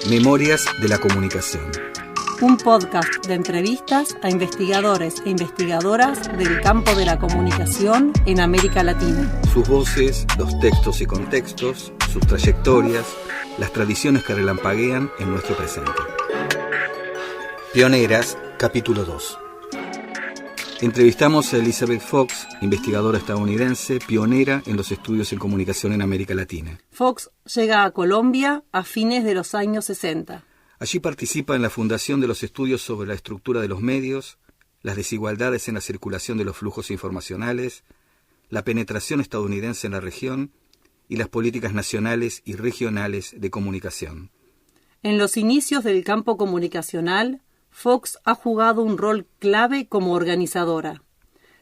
Memorias de la Comunicación. Un podcast de entrevistas a investigadores e investigadoras del campo de la comunicación en América Latina. Sus voces, los textos y contextos, sus trayectorias, las tradiciones que relampaguean en nuestro presente. Pioneras, capítulo 2. Entrevistamos a Elizabeth Fox, investigadora estadounidense, pionera en los estudios en comunicación en América Latina. Fox llega a Colombia a fines de los años 60. Allí participa en la fundación de los estudios sobre la estructura de los medios, las desigualdades en la circulación de los flujos informacionales, la penetración estadounidense en la región y las políticas nacionales y regionales de comunicación. En los inicios del campo comunicacional, Fox ha jugado un rol clave como organizadora.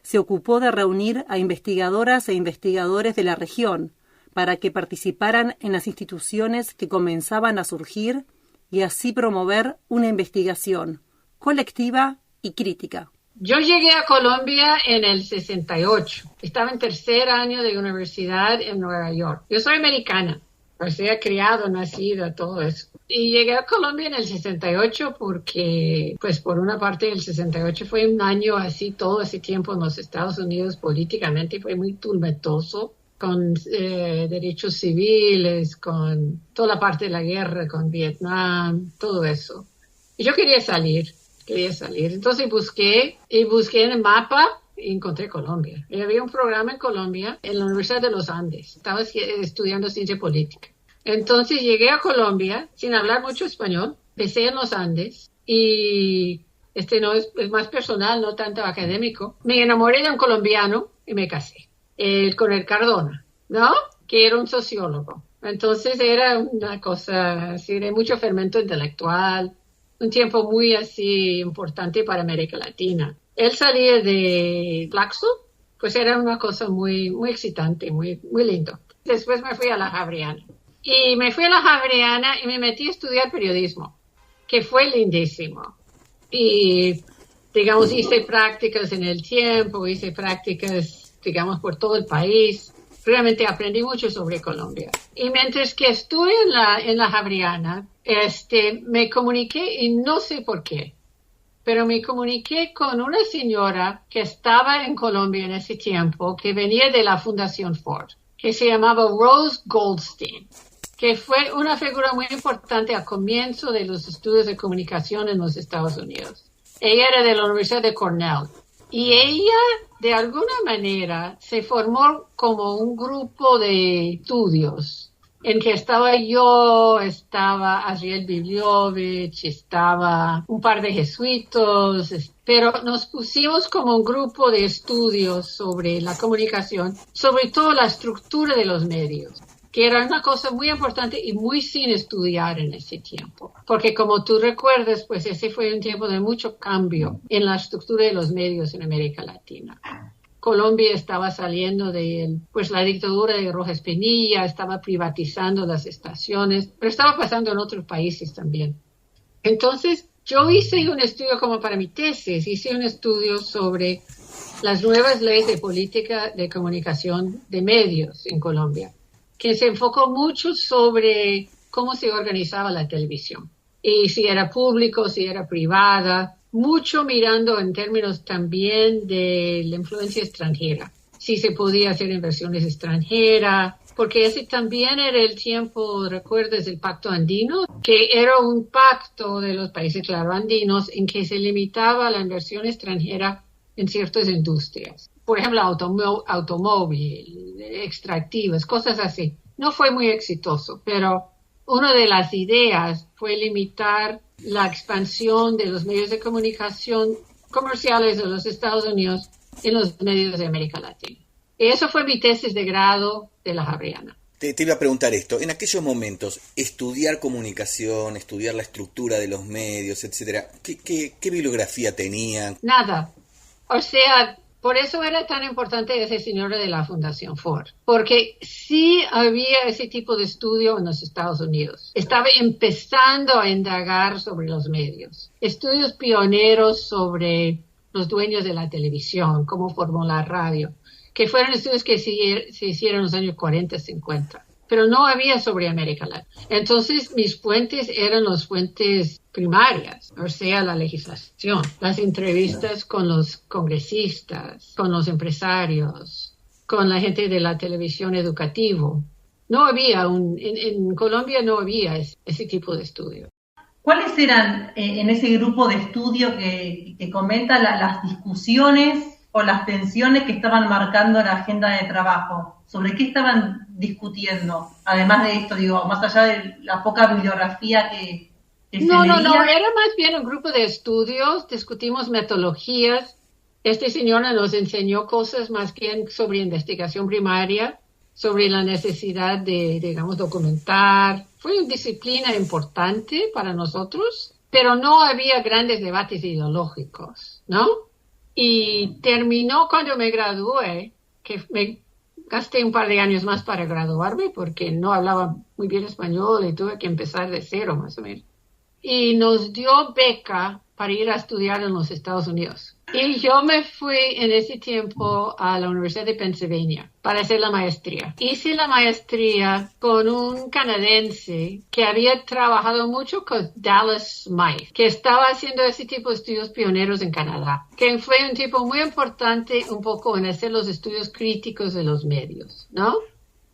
Se ocupó de reunir a investigadoras e investigadores de la región para que participaran en las instituciones que comenzaban a surgir y así promover una investigación colectiva y crítica. Yo llegué a Colombia en el 68. Estaba en tercer año de universidad en Nueva York. Yo soy americana, o sea, criado, nacida, todo eso. Y llegué a Colombia en el 68 porque, pues por una parte el 68 fue un año así, todo ese tiempo en los Estados Unidos políticamente fue muy tumultuoso, con derechos civiles, con toda la parte de la guerra, con Vietnam, todo eso. Y yo quería salir. Entonces busqué en el mapa y encontré Colombia. Y había un programa en Colombia, en la Universidad de los Andes. Estaba estudiando ciencia política. Entonces llegué a Colombia sin hablar mucho español. Empecé en los Andes y no es más personal, no tanto académico. Me enamoré de un colombiano y me casé. Con el Cardona, ¿no? Que era un sociólogo. Entonces era una cosa así de mucho fermento intelectual, un tiempo muy así importante para América Latina. Él salía de Flaxo, pues era una cosa muy, muy excitante, muy, muy lindo. Después me fui a la Javeriana. Y me fui a la Javeriana y me metí a estudiar periodismo, que fue lindísimo. Y, digamos, hice prácticas en el tiempo, hice prácticas digamos, por todo el país. Realmente aprendí mucho sobre Colombia. Y mientras que estuve en la Javeriana, me comuniqué, y no sé por qué, pero me comuniqué con una señora que estaba en Colombia en ese tiempo, que venía de la Fundación Ford, que se llamaba Rose Goldstein, que fue una figura muy importante al comienzo de los estudios de comunicación en los Estados Unidos. Ella era de la Universidad de Cornell. Y ella, de alguna manera, se formó como un grupo de estudios en que estaba yo, estaba Ariel Bibliovich, estaba un par de jesuitos, pero nos pusimos como un grupo de estudios sobre la comunicación, sobre todo la estructura de los medios, que era una cosa muy importante y muy sin estudiar en ese tiempo. Porque como tú recuerdas, pues ese fue un tiempo de mucho cambio en la estructura de los medios en América Latina. Colombia estaba saliendo de la dictadura de Rojas Pinilla, estaba privatizando las estaciones, pero estaba pasando en otros países también. Entonces, yo hice un estudio como para mi tesis, hice un estudio sobre las nuevas leyes de política de comunicación de medios en Colombia, que se enfocó mucho sobre cómo se organizaba la televisión. Y si era público, si era privada, mucho mirando en términos también de la influencia extranjera. Si se podía hacer inversiones extranjeras, porque ese también era el tiempo, ¿recuerdas el Pacto Andino? Que era un pacto de los países, claro, andinos, en que se limitaba la inversión extranjera en ciertas industrias. Por ejemplo, automóvil, extractivas, cosas así. No fue muy exitoso, pero una de las ideas fue limitar la expansión de los medios de comunicación comerciales de los Estados Unidos en los medios de América Latina. Y eso fue mi tesis de grado de la Javeriana. Te iba a preguntar esto. En aquellos momentos, estudiar comunicación, estudiar la estructura de los medios, etcétera, ¿qué bibliografía tenían? Nada. O sea, por eso era tan importante ese señor de la Fundación Ford, porque sí había ese tipo de estudio en los Estados Unidos. Estaba empezando a indagar sobre los medios. Estudios pioneros sobre los dueños de la televisión, cómo formó la radio, que fueron estudios que se hicieron en los años 40, 50. pero no había sobre América Latina. Entonces, mis fuentes eran las fuentes primarias, o sea, la legislación, las entrevistas con los congresistas, con los empresarios, con la gente de la televisión educativo. No había en Colombia no había ese tipo de estudio. ¿Cuáles eran en ese grupo de estudio que comenta las discusiones o las tensiones que estaban marcando la agenda de trabajo? ¿Sobre qué estaban discutiendo? Además de esto, digo, más allá de la poca bibliografía que se leía. No, era más bien un grupo de estudios, discutimos metodologías. Este señor nos enseñó cosas más bien sobre investigación primaria, sobre la necesidad de, digamos, documentar. Fue una disciplina importante para nosotros, pero no había grandes debates ideológicos, ¿no? Y terminó cuando me gradué, que me gasté un par de años más para graduarme porque no hablaba muy bien español y tuve que empezar de cero más o menos. Y nos dio beca para ir a estudiar en los Estados Unidos. Y yo me fui en ese tiempo a la Universidad de Pennsylvania para hacer la maestría. Hice la maestría con un canadiense que había trabajado mucho con Dallas Smythe, que estaba haciendo ese tipo de estudios pioneros en Canadá, que fue un tipo muy importante un poco en hacer los estudios críticos de los medios, ¿no?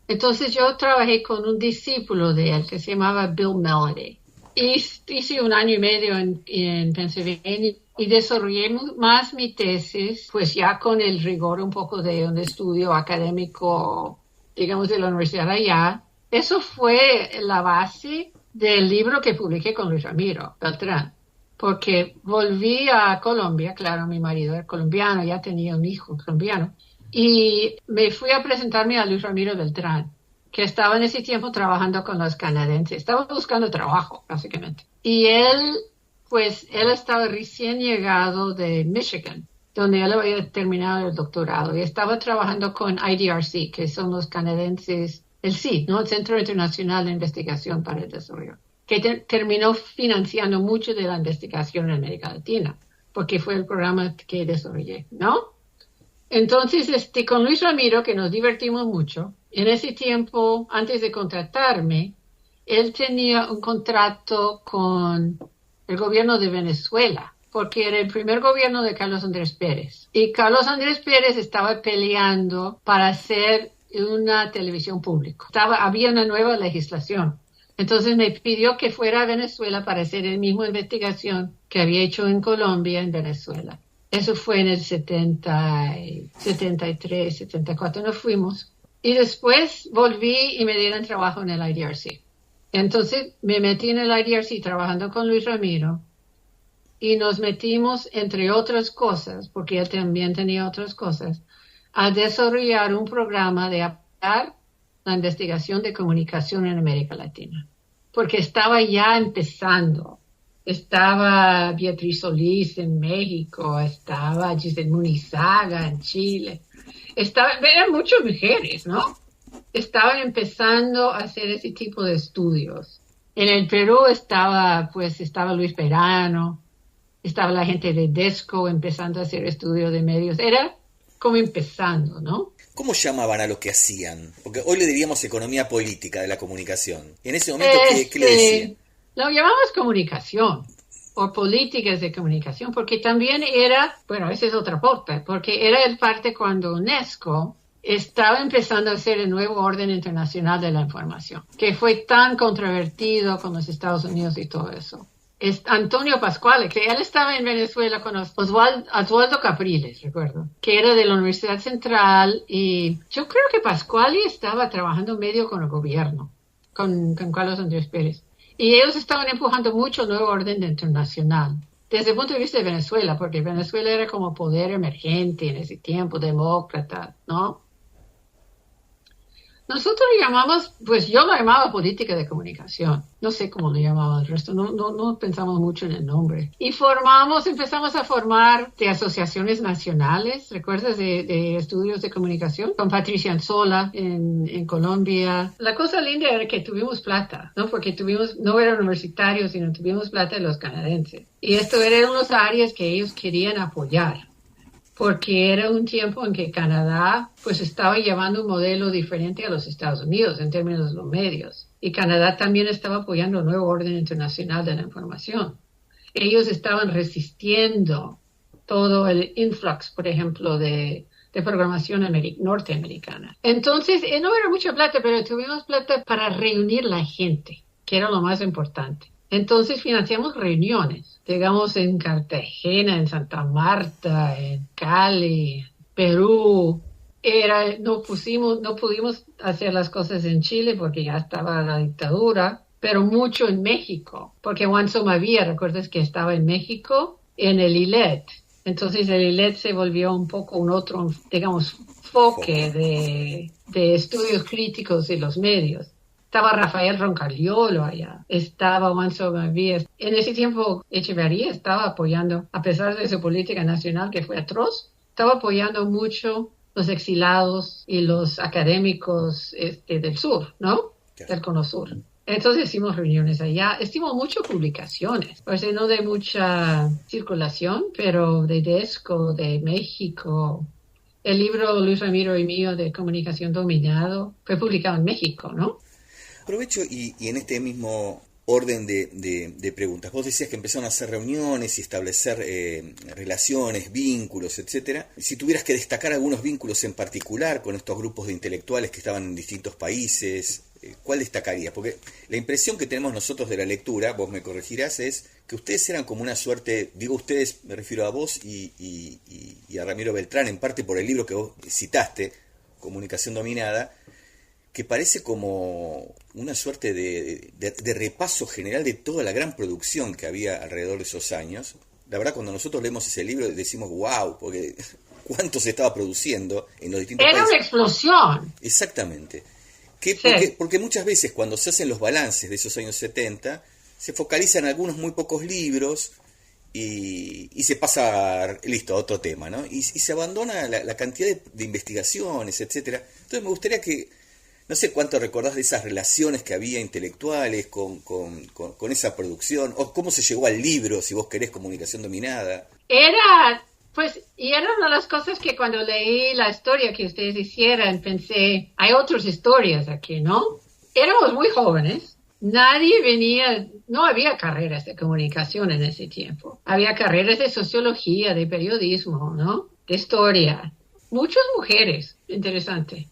Entonces yo trabajé con un discípulo de él que se llamaba Bill Mellody. Hice un año y medio en Pennsylvania y desarrollé más mi tesis, pues ya con el rigor un poco de un estudio académico, digamos, de la universidad allá. Eso fue la base del libro que publiqué con Luis Ramiro Beltrán, porque volví a Colombia, claro, mi marido era colombiano, ya tenía un hijo colombiano, y me fui a presentarme a Luis Ramiro Beltrán, que estaba en ese tiempo trabajando con los canadienses. Estaba buscando trabajo, básicamente. Y él estaba recién llegado de Michigan, donde él había terminado el doctorado, y estaba trabajando con IDRC, que son los canadienses, el CID, ¿no? El Centro Internacional de Investigación para el Desarrollo, que terminó financiando mucho de la investigación en América Latina, porque fue el programa que desarrollé, ¿no? Entonces, con Luis Ramiro, que nos divertimos mucho, en ese tiempo, antes de contratarme, él tenía un contrato con el gobierno de Venezuela, porque era el primer gobierno de Carlos Andrés Pérez. Y Carlos Andrés Pérez estaba peleando para hacer una televisión pública. Había una nueva legislación. Entonces me pidió que fuera a Venezuela para hacer la misma investigación que había hecho en Colombia, en Venezuela. Eso fue en el 73, 74, nos fuimos. Y después volví y me dieron trabajo en el IDRC. Entonces me metí en el IDRC trabajando con Luis Ramiro y nos metimos, entre otras cosas, porque él también tenía otras cosas, a desarrollar un programa de apoyar la investigación de comunicación en América Latina. Porque estaba ya empezando. Estaba Beatriz Solís en México, estaba Giselle Munizaga en Chile. Eran muchas mujeres, ¿no? Estaban empezando a hacer ese tipo de estudios. En el Perú estaba Luis Perano, estaba la gente de DESCO empezando a hacer estudios de medios. Era como empezando, ¿no? ¿Cómo llamaban a lo que hacían? Porque hoy le diríamos economía política de la comunicación. En ese momento, ¿qué le decían? Lo llamamos comunicación o políticas de comunicación, porque también esa es otra parte, porque era el parte cuando UNESCO estaba empezando a hacer el nuevo orden internacional de la información, que fue tan controvertido con los Estados Unidos y todo eso. Es Antonio Pascual, que él estaba en Venezuela con Oswaldo Capriles, recuerdo, que era de la Universidad Central, y yo creo que Pascual estaba trabajando medio con el gobierno, con Carlos Andrés Pérez. Y ellos estaban empujando mucho el nuevo orden internacional, desde el punto de vista de Venezuela, porque Venezuela era como poder emergente en ese tiempo, demócrata, ¿no? Nosotros lo llamamos, yo lo llamaba política de comunicación. No sé cómo lo llamaba el resto, no pensamos mucho en el nombre. Y empezamos a formar de asociaciones nacionales, ¿recuerdas? De estudios de comunicación, con Patricia Anzola en Colombia. La cosa linda era que tuvimos plata, ¿no? Porque no eran universitarios, sino tuvimos plata de los canadienses. Y esto eran unas áreas que ellos querían apoyar. porque era un tiempo en que Canadá pues estaba llevando un modelo diferente a los Estados Unidos en términos de los medios. Y Canadá también estaba apoyando el nuevo orden internacional de la información. Ellos estaban resistiendo todo el influx, por ejemplo, de programación norteamericana. Entonces, no era mucha plata, pero tuvimos plata para reunir la gente, que era lo más importante. Entonces financiamos reuniones, digamos en Cartagena, en Santa Marta, en Cali, Perú. No pudimos hacer las cosas en Chile porque ya estaba la dictadura, pero mucho en México, porque Juan Somavía, recuerdas que estaba en México, en el ILET. Entonces el ILET se volvió un poco un otro, digamos, enfoque de estudios críticos de los medios. Estaba Rafael Roncaliolo allá, estaba Juan Somavía. En ese tiempo Echeverría estaba apoyando, a pesar de su política nacional que fue atroz, estaba apoyando mucho los exilados y los académicos del sur, ¿no? Del Cono Sur. Entonces hicimos reuniones allá, hicimos muchas publicaciones, o sea, no de mucha circulación, pero de DESCO, de México. El libro Luis Ramiro y mío de Comunicación Dominado fue publicado en México, ¿no? Aprovecho y en este mismo orden de preguntas, vos decías que empezaron a hacer reuniones y establecer relaciones, vínculos, etcétera. Si tuvieras que destacar algunos vínculos en particular con estos grupos de intelectuales que estaban en distintos países, ¿cuál destacarías? Porque la impresión que tenemos nosotros de la lectura, vos me corregirás, es que ustedes eran como una suerte, digo ustedes, me refiero a vos y a Ramiro Beltrán, en parte por el libro que vos citaste, Comunicación Dominada, que parece como una suerte de repaso general de toda la gran producción que había alrededor de esos años. La verdad, cuando nosotros leemos ese libro decimos wow, porque cuánto se estaba produciendo en los distintos países. Era una explosión. Exactamente. Sí. Porque muchas veces cuando se hacen los balances de esos años 70, se focalizan algunos muy pocos libros y se pasa, listo, a otro tema, ¿no? Y se abandona la cantidad de investigaciones, etcétera. Entonces me gustaría que, no sé cuánto recordás de esas relaciones que había intelectuales con esa producción, o cómo se llegó al libro, si vos querés, Comunicación Dominada. Era una de las cosas que cuando leí la historia que ustedes hicieran, pensé, hay otras historias aquí, ¿no? Éramos muy jóvenes, no había carreras de comunicación en ese tiempo. Había carreras de sociología, de periodismo, ¿no? De historia. Muchas mujeres, interesante.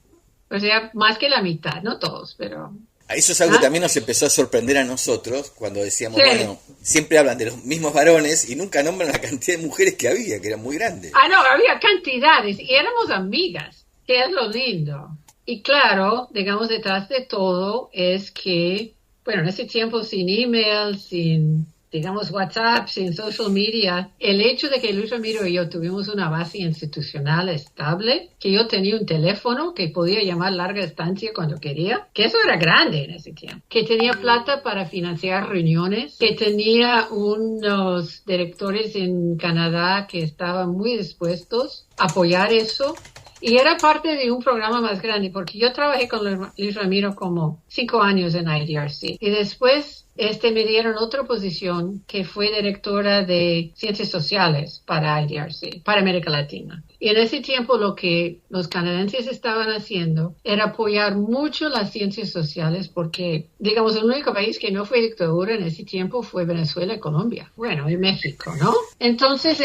O sea, más que la mitad, no todos, pero... Eso es algo que también nos empezó a sorprender a nosotros cuando decíamos, bueno, siempre hablan de los mismos varones y nunca nombran la cantidad de mujeres que había, que eran muy grandes. No, había cantidades y éramos amigas, que es lo lindo. Y claro, digamos, detrás de todo es que, bueno, en ese tiempo sin email, sin, digamos, WhatsApp, sin social media, el hecho de que Luis Ramiro y yo tuvimos una base institucional estable, que yo tenía un teléfono que podía llamar larga distancia cuando quería, que eso era grande en ese tiempo, que tenía plata para financiar reuniones, que tenía unos directores en Canadá que estaban muy dispuestos a apoyar eso. Y era parte de un programa más grande, porque yo trabajé con Luis Ramiro como 5 años en IDRC. Y después me dieron otra posición que fue directora de Ciencias Sociales para IDRC, para América Latina. Y en ese tiempo lo que los canadienses estaban haciendo era apoyar mucho las ciencias sociales porque, digamos, el único país que no fue dictadura en ese tiempo fue Venezuela y Colombia. Bueno, y México, ¿no? Entonces,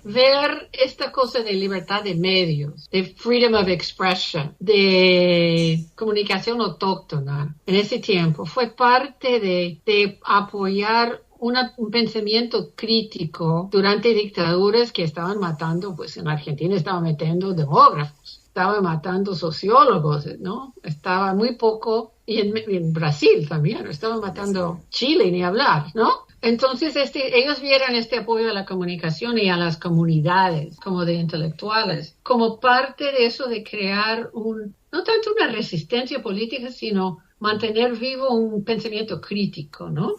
ver esta cosa de libertad de medios, de freedom of expression, de comunicación autóctona en ese tiempo fue parte de apoyar un pensamiento crítico durante dictaduras que estaban matando, pues en Argentina estaban matando demógrafos, estaban matando sociólogos, ¿no? Estaba muy poco, y en Brasil también, estaban matando Chile, ni hablar, ¿no? Entonces, ellos vieron este apoyo a la comunicación y a las comunidades, como de intelectuales, como parte de eso de crear no tanto una resistencia política, sino mantener vivo un pensamiento crítico, ¿no?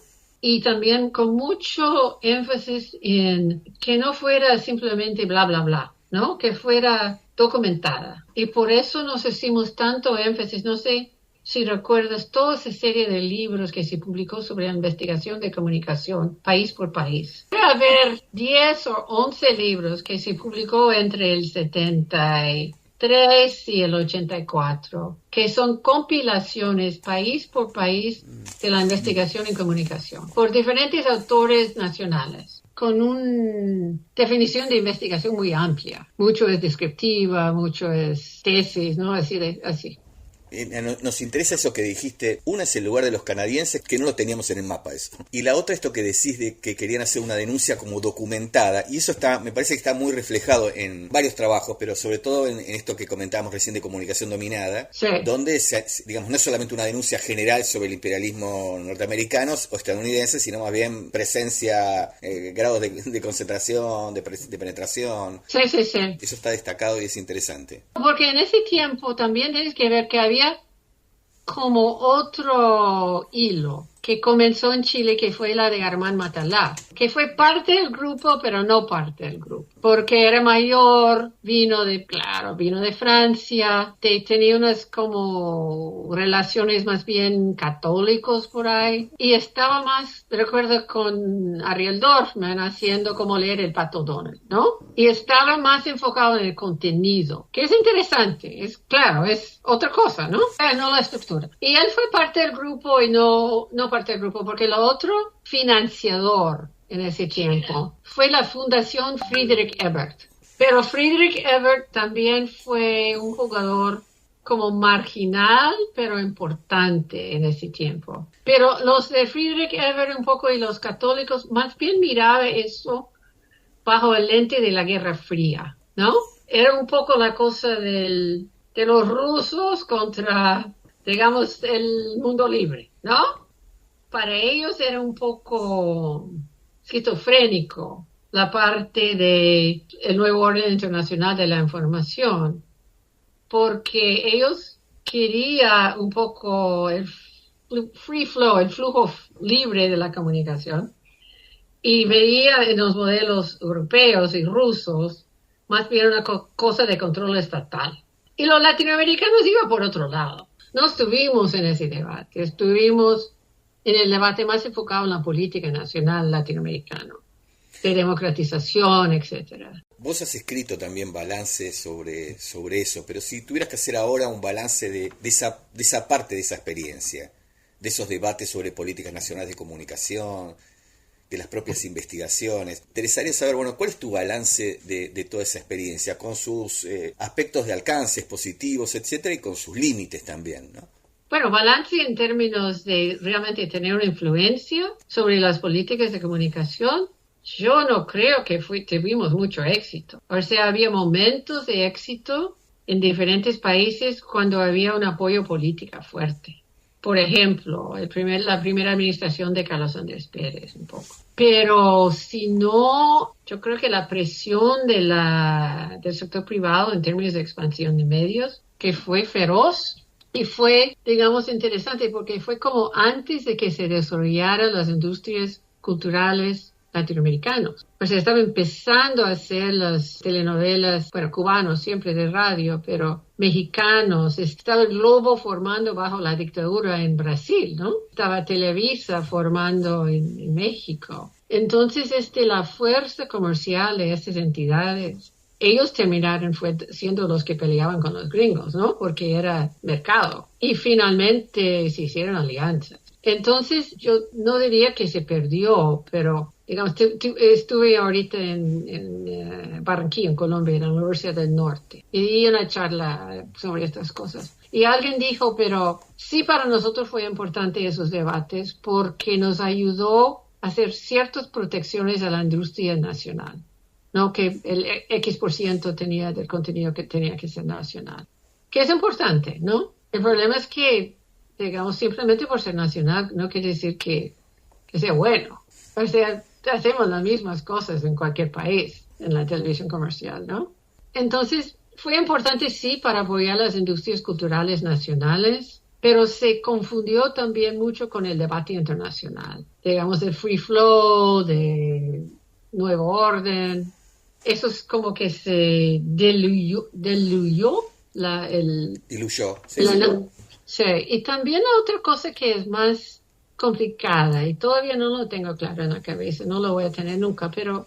Y también con mucho énfasis en que no fuera simplemente bla, bla, bla, ¿no? Que fuera documentada. Y por eso nos hicimos tanto énfasis, no sé si recuerdas, toda esa serie de libros que se publicó sobre la investigación de comunicación país por país. Debe haber 10 o 11 libros que se publicó entre el 73 y el 84, que son compilaciones país por país de la investigación en comunicación, por diferentes autores nacionales, con una definición de investigación muy amplia. Mucho es descriptiva, mucho es tesis, ¿no? Así. Nos interesa eso que dijiste. Una es el lugar de los canadienses, que no lo teníamos en el mapa eso. Y la otra, esto que decís de que querían hacer una denuncia como documentada. Y eso me parece que está muy reflejado en varios trabajos, pero sobre todo en esto que comentábamos recién de comunicación dominada, sí, donde, digamos, no es solamente una denuncia general sobre el imperialismo norteamericano o estadounidense, sino más bien presencia, grados de concentración, de penetración. Sí. Eso está destacado y es interesante. Porque en ese tiempo también tienes que ver que había como otro hilo que comenzó en Chile, que fue la de Armand Matalá, que fue parte del grupo, pero no parte del grupo, porque era mayor, vino de Francia, tenía unas como relaciones más bien católicos por ahí, y estaba más, recuerdo, con Ariel Dorfman haciendo como leer el Pato Donald, ¿no? Y estaba más enfocado en el contenido, que es interesante, es otra cosa, ¿no? No la estructura. Y él fue parte del grupo y no parte del grupo, porque el otro financiador en ese tiempo fue la Fundación Friedrich Ebert. Pero Friedrich Ebert también fue un jugador como marginal, pero importante en ese tiempo. Pero los de Friedrich Ebert un poco y los católicos más bien miraban eso bajo el lente de la Guerra Fría, ¿no? Era un poco la cosa de los rusos contra, digamos, el mundo libre, ¿no? Para ellos era un poco esquizofrénico la parte de el nuevo orden internacional de la información, porque ellos querían un poco el free flow, el flujo libre de la comunicación, y veía en los modelos europeos y rusos más bien una cosa de control estatal. Y los latinoamericanos iban por otro lado. No estuvimos en ese debate, estuvimos en el debate más enfocado en la política nacional latinoamericana, de democratización, etcétera. Vos has escrito también balance sobre eso, pero si tuvieras que hacer ahora un balance de esa parte de esa experiencia, de esos debates sobre políticas nacionales de comunicación, de las propias investigaciones, interesaría saber, bueno, ¿cuál es tu balance de toda esa experiencia, con sus aspectos de alcances positivos, etcétera, y con sus límites también, ¿no? Bueno, balance en términos de realmente tener una influencia sobre las políticas de comunicación, yo no creo que tuvimos mucho éxito. O sea, había momentos de éxito en diferentes países cuando había un apoyo político fuerte. Por ejemplo, la primera administración de Carlos Andrés Pérez, un poco. Pero si no, yo creo que la presión del sector privado en términos de expansión de medios, que fue feroz, y fue, digamos, interesante porque fue como antes de que se desarrollaran las industrias culturales latinoamericanos. O sea, estaba empezando a hacer las telenovelas, bueno, cubanos siempre de radio, pero mexicanos. Estaba el Globo formando bajo la dictadura en Brasil, ¿no? Estaba Televisa formando en México. Entonces, la fuerza comercial de estas entidades, ellos terminaron siendo los que peleaban con los gringos, ¿no? Porque era mercado. Y finalmente se hicieron alianzas. Entonces, yo no diría que se perdió, pero, digamos, estuve ahorita en Barranquilla, en Colombia, en la Universidad del Norte, y di una charla sobre estas cosas. Y alguien dijo, pero sí, para nosotros fue importante esos debates porque nos ayudó a hacer ciertas protecciones a la industria nacional, ¿no? Que el X% tenía del contenido que tenía que ser nacional. Que es importante, ¿no? El problema es que, digamos, simplemente por ser nacional no quiere decir que sea bueno. O sea, hacemos las mismas cosas en cualquier país, en la televisión comercial, ¿no? Entonces, fue importante, sí, para apoyar las industrias culturales nacionales, pero se confundió también mucho con el debate internacional. Digamos, del free flow, de nuevo orden. Eso es como que se diluyó. Diluyó, sí. Sí, y también la otra cosa que es más complicada, y todavía no lo tengo claro en la cabeza, no lo voy a tener nunca, pero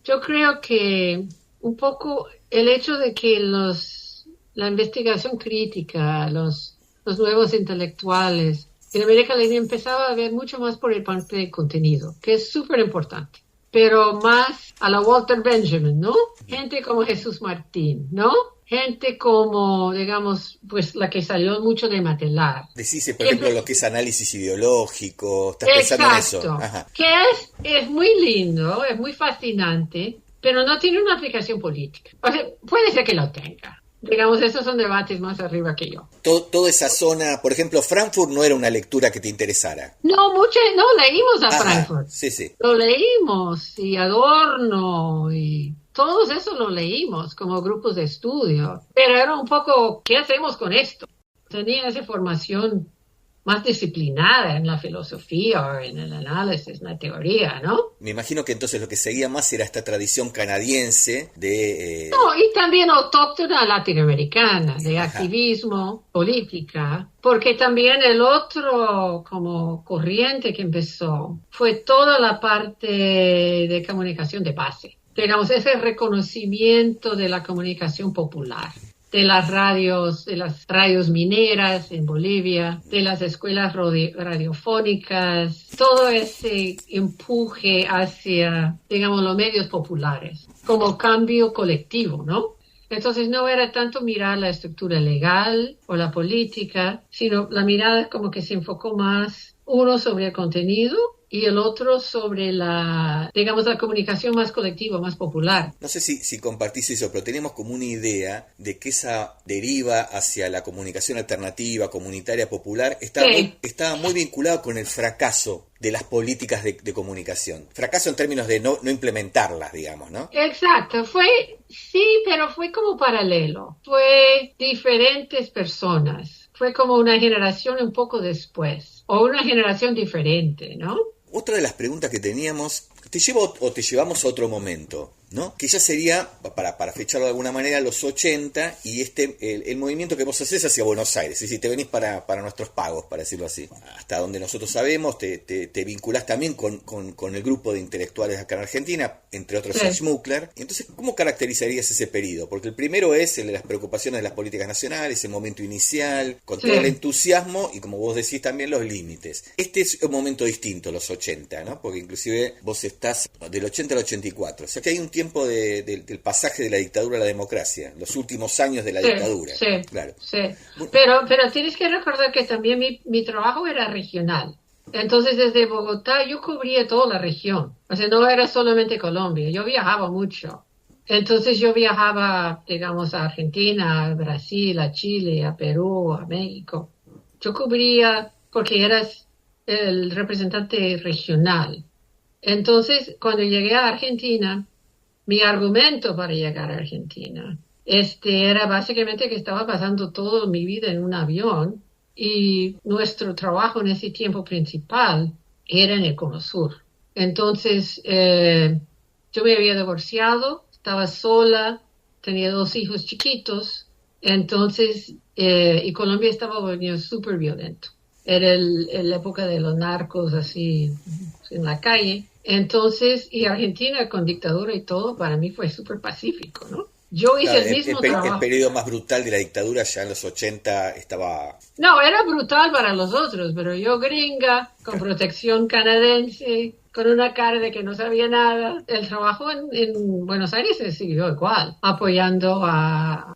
yo creo que un poco el hecho de que la investigación crítica, los nuevos intelectuales en América Latina empezaba a ver mucho más por el parte del contenido, que es súper importante, pero más a la Walter Benjamin, ¿no? Gente como Jesús Martín, ¿no? Gente como, digamos, pues la que salió mucho de Matelar. Decís, por ejemplo, lo que es análisis ideológico, estás pensando en eso. Ajá. Que es muy lindo, es muy fascinante, pero no tiene una aplicación política. O sea, puede ser que lo tenga. Digamos, esos son debates más arriba que yo. Toda esa zona, por ejemplo, Frankfurt no era una lectura que te interesara. No, leímos a Frankfurt. Sí, sí. Lo leímos, y Adorno, y todos eso lo leímos como grupos de estudio. Pero era un poco, ¿qué hacemos con esto? Tenía esa formación más disciplinada en la filosofía o en el análisis, en la teoría, ¿no? Me imagino que entonces lo que seguía más era esta tradición canadiense de... No, y también autóctona latinoamericana, de activismo, política, porque también el otro como corriente que empezó fue toda la parte de comunicación de base. Digamos, ese reconocimiento de la comunicación popular, de las radios mineras en Bolivia, de las escuelas radiofónicas, todo ese empuje hacia, digamos, los medios populares, como cambio colectivo, ¿no? Entonces no era tanto mirar la estructura legal o la política, sino la mirada como que se enfocó más, uno sobre el contenido y el otro sobre la comunicación más colectiva, más popular. No sé si compartís eso, pero tenemos como una idea de que esa deriva hacia la comunicación alternativa, comunitaria, popular, estaba muy vinculada con el fracaso de las políticas de comunicación. Fracaso en términos de no implementarlas, digamos, ¿no? Exacto, pero fue como paralelo. Fue diferentes personas. Fue como una generación un poco después, o una generación diferente, ¿no? Otra de las preguntas que teníamos, te llevamos a otro momento, ¿no? Que ya sería, para fecharlo de alguna manera, los 80 y el movimiento que vos hacés hacia Buenos Aires. Es decir, te venís para nuestros pagos, para decirlo así. Hasta donde nosotros sabemos, te vinculás también con el grupo de intelectuales acá en Argentina, entre otros Schmuckler. Entonces, ¿cómo caracterizarías ese periodo? Porque el primero es el de las preocupaciones de las políticas nacionales, el momento inicial, con todo el entusiasmo y, como vos decís, también los límites. Este es un momento distinto, los 80, ¿no? Porque inclusive vos estás del 80 al 84. O sea que hay un tiempo del pasaje de la dictadura a la democracia, los últimos años de la dictadura. Sí, claro. Sí. Pero tienes que recordar que también mi trabajo era regional. Entonces, desde Bogotá yo cubría toda la región. O sea, no era solamente Colombia, yo viajaba mucho. Entonces, yo viajaba, digamos, a Argentina, a Brasil, a Chile, a Perú, a México. Yo cubría, porque eras el representante regional. Entonces, cuando llegué a Argentina, mi argumento para llegar a Argentina era básicamente que estaba pasando toda mi vida en un avión y nuestro trabajo en ese tiempo principal era en el Cono Sur. Entonces, yo me había divorciado, estaba sola, tenía 2 hijos chiquitos, entonces, y Colombia estaba volviendo súper violento. Era la época de los narcos así en la calle. Entonces, y Argentina con dictadura y todo, para mí fue súper pacífico, ¿no? Yo hice el mismo trabajo. El periodo más brutal de la dictadura ya en los 80 estaba... No, era brutal para los otros, pero yo gringa, con protección canadiense, con una cara de que no sabía nada. El trabajo en Buenos Aires se siguió igual, apoyando a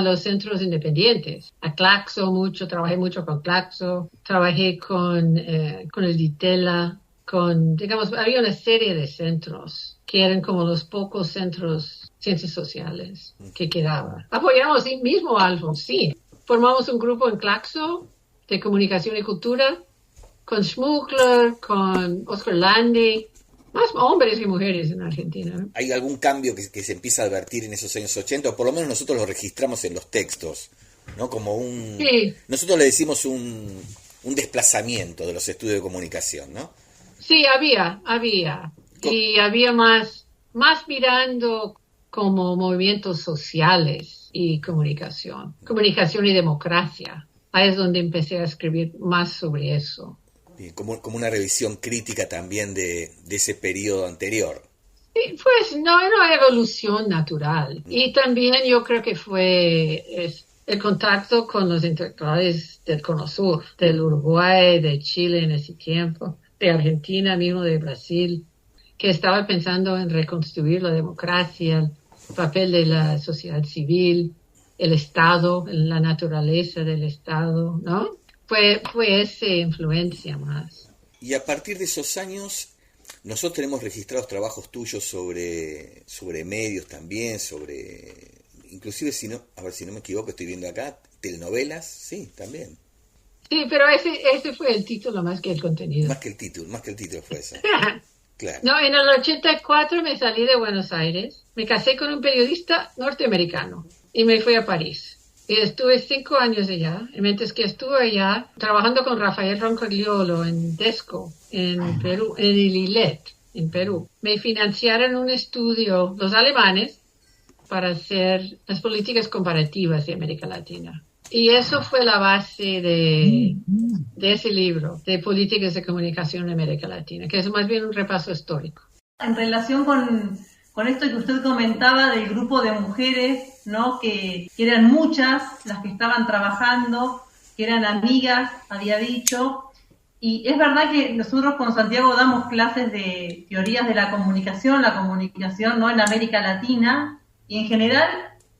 los centros independientes. A Claxo trabajé mucho con Claxo, trabajé con el Ditela, había una serie de centros que eran como los pocos centros ciencias sociales que quedaban. Apoyamos sí mismo a Alfonsín. Formamos un grupo en Claxo de comunicación y cultura con Schmuckler, con Oscar Lande, más hombres que mujeres en Argentina, ¿no? ¿Hay algún cambio que se empieza a advertir en esos años 80? O por lo menos nosotros lo registramos en los textos, ¿no? Como Sí. Nosotros le decimos un desplazamiento de los estudios de comunicación, ¿no? Sí, había. Y había más mirando como movimientos sociales y comunicación y democracia. ahí es donde empecé a escribir más sobre eso. Bien, como una revisión crítica también de ese periodo anterior. Sí, pues no era una evolución natural. Y también yo creo que fue el contacto con los intelectuales del Cono Sur, del Uruguay, de Chile en ese tiempo, de Argentina mismo, de Brasil, que estaba pensando en reconstruir la democracia, el papel de la sociedad civil, el Estado, la naturaleza del Estado, ¿no? Fue esa influencia más. Y a partir de esos años, nosotros tenemos registrados trabajos tuyos sobre medios también, inclusive, si no me equivoco, estoy viendo acá, telenovelas, sí, también. Sí, pero ese fue el título más que el contenido. Más que el título fue eso. Claro. No, en el 84 me salí de Buenos Aires, me casé con un periodista norteamericano y me fui a París. Y estuve 5 años allá, y mientras que estuve allá trabajando con Rafael Roncagliolo en Desco, en Perú, en Ililet, en Perú. Me financiaron un estudio, los alemanes, para hacer las políticas comparativas de América Latina. Y eso fue la base de ese libro, de políticas de comunicación en América Latina, que es más bien un repaso histórico. En relación con esto que usted comentaba del grupo de mujeres, ¿no? Que eran muchas las que estaban trabajando, que eran amigas, había dicho, y es verdad que nosotros con Santiago damos clases de teorías de la comunicación, ¿no? En América Latina, y en general,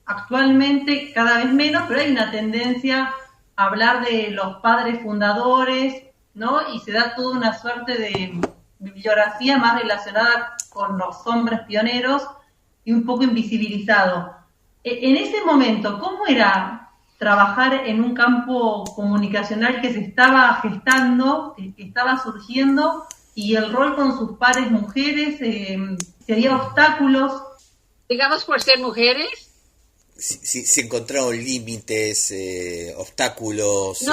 actualmente cada vez menos, pero hay una tendencia a hablar de los padres fundadores, ¿no? Y se da toda una suerte de bibliografía más relacionada con los hombres pioneros y un poco invisibilizado. En ese momento, ¿cómo era trabajar en un campo comunicacional que se estaba gestando, que estaba surgiendo, y el rol con sus pares mujeres? ¿Había obstáculos? Digamos, por ser mujeres. Si encontraron límites, obstáculos.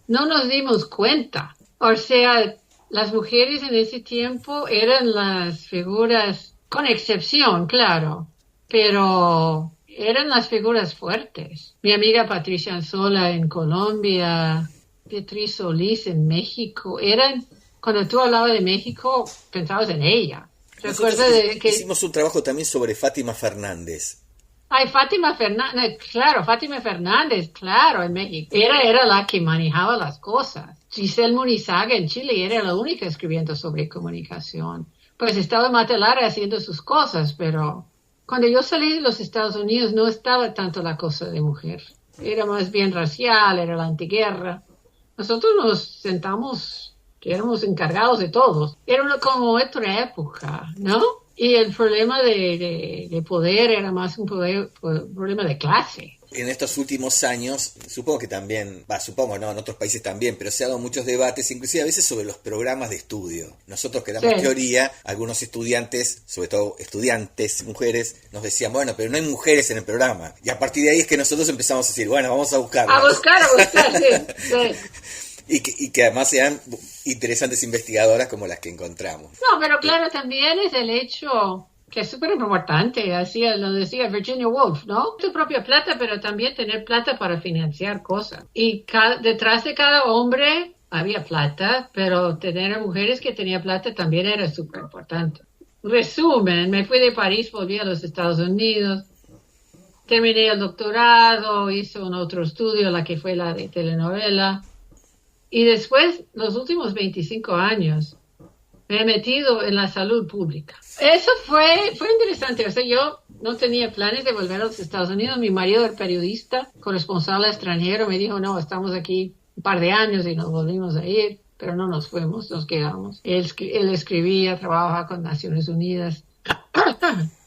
No nos dimos cuenta. O sea, las mujeres en ese tiempo eran las figuras, con excepción, claro, pero eran las figuras fuertes. Mi amiga Patricia Anzola en Colombia, Beatriz Solís en México, cuando tú hablabas de México, pensabas en ella. Recuerda que hicimos un trabajo también sobre Fátima Fernández. Ay, Fátima Fernández, claro, en México. Era la que manejaba las cosas. Giselle Munizaga en Chile era la única escribiendo sobre comunicación. Pues estaba Matelara haciendo sus cosas, pero cuando yo salí de los Estados Unidos no estaba tanto la cosa de mujer. Era más bien racial, era la antiguerra. Nosotros nos sentamos, que éramos encargados de todos. Era como otra época, ¿no? Y el problema de poder era más un problema de clase. En estos últimos años, supongo que también, en otros países también, pero se han dado muchos debates, inclusive a veces sobre los programas de estudio. Nosotros que damos teoría, algunos estudiantes, sobre todo estudiantes, mujeres, nos decían, bueno, pero no hay mujeres en el programa. Y a partir de ahí es que nosotros empezamos a decir, bueno, vamos a buscarlas. A buscar, sí. Y que además sean interesantes investigadoras como las que encontramos. No, pero claro, también es el hecho que es súper importante, lo decía Virginia Woolf, ¿no? Tu propia plata, pero también tener plata para financiar cosas. Y detrás de cada hombre había plata, pero tener a mujeres que tenían plata también era súper importante. Resumen, me fui de París, volví a los Estados Unidos, terminé el doctorado, hice un otro estudio, la que fue la de telenovela. Y después, los últimos 25 años, me he metido en la salud pública. Eso fue interesante. O sea, yo no tenía planes de volver a los Estados Unidos. Mi marido, el periodista, corresponsal extranjero, me dijo, no, estamos aquí un par de años y nos volvimos a ir. Pero no nos fuimos, nos quedamos. Él escribía, trabajaba con Naciones Unidas.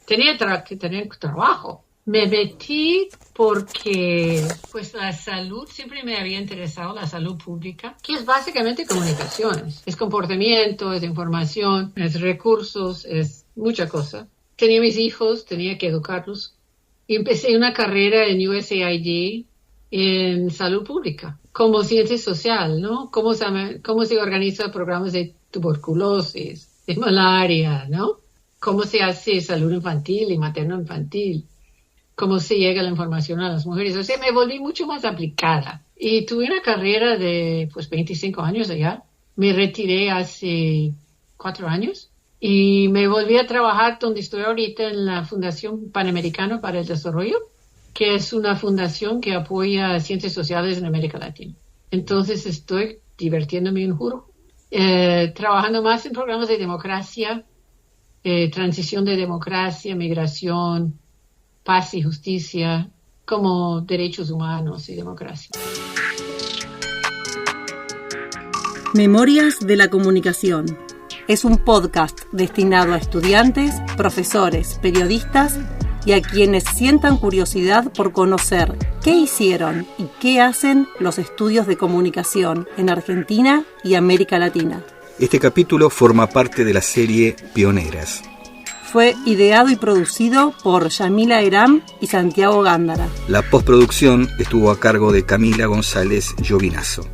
Tenía que tener trabajo. Me metí porque pues la salud, siempre me había interesado la salud pública, que es básicamente comunicaciones. Es comportamiento, es información, es recursos, es mucha cosa. Tenía mis hijos, tenía que educarlos. Y empecé una carrera en USAID en salud pública, como ciencia social, ¿no? Cómo se organizan programas de tuberculosis, de malaria, ¿no? Cómo se hace salud infantil y materno-infantil. Cómo se llega la información a las mujeres. O sea, me volví mucho más aplicada. Y tuve una carrera de 25 años allá. Me retiré hace 4 años y me volví a trabajar donde estoy ahorita en la Fundación Panamericana para el Desarrollo, que es una fundación que apoya ciencias sociales en América Latina. Entonces estoy divirtiéndome un juro, trabajando más en programas de democracia, transición de democracia, migración, paz y justicia, como derechos humanos y democracia. Memorias de la Comunicación. Es un podcast destinado a estudiantes, profesores, periodistas y a quienes sientan curiosidad por conocer qué hicieron y qué hacen los estudios de comunicación en Argentina y América Latina. Este capítulo forma parte de la serie Pioneras. Fue ideado y producido por Yamila Eram y Santiago Gándara. La postproducción estuvo a cargo de Camila González Giovinazzo.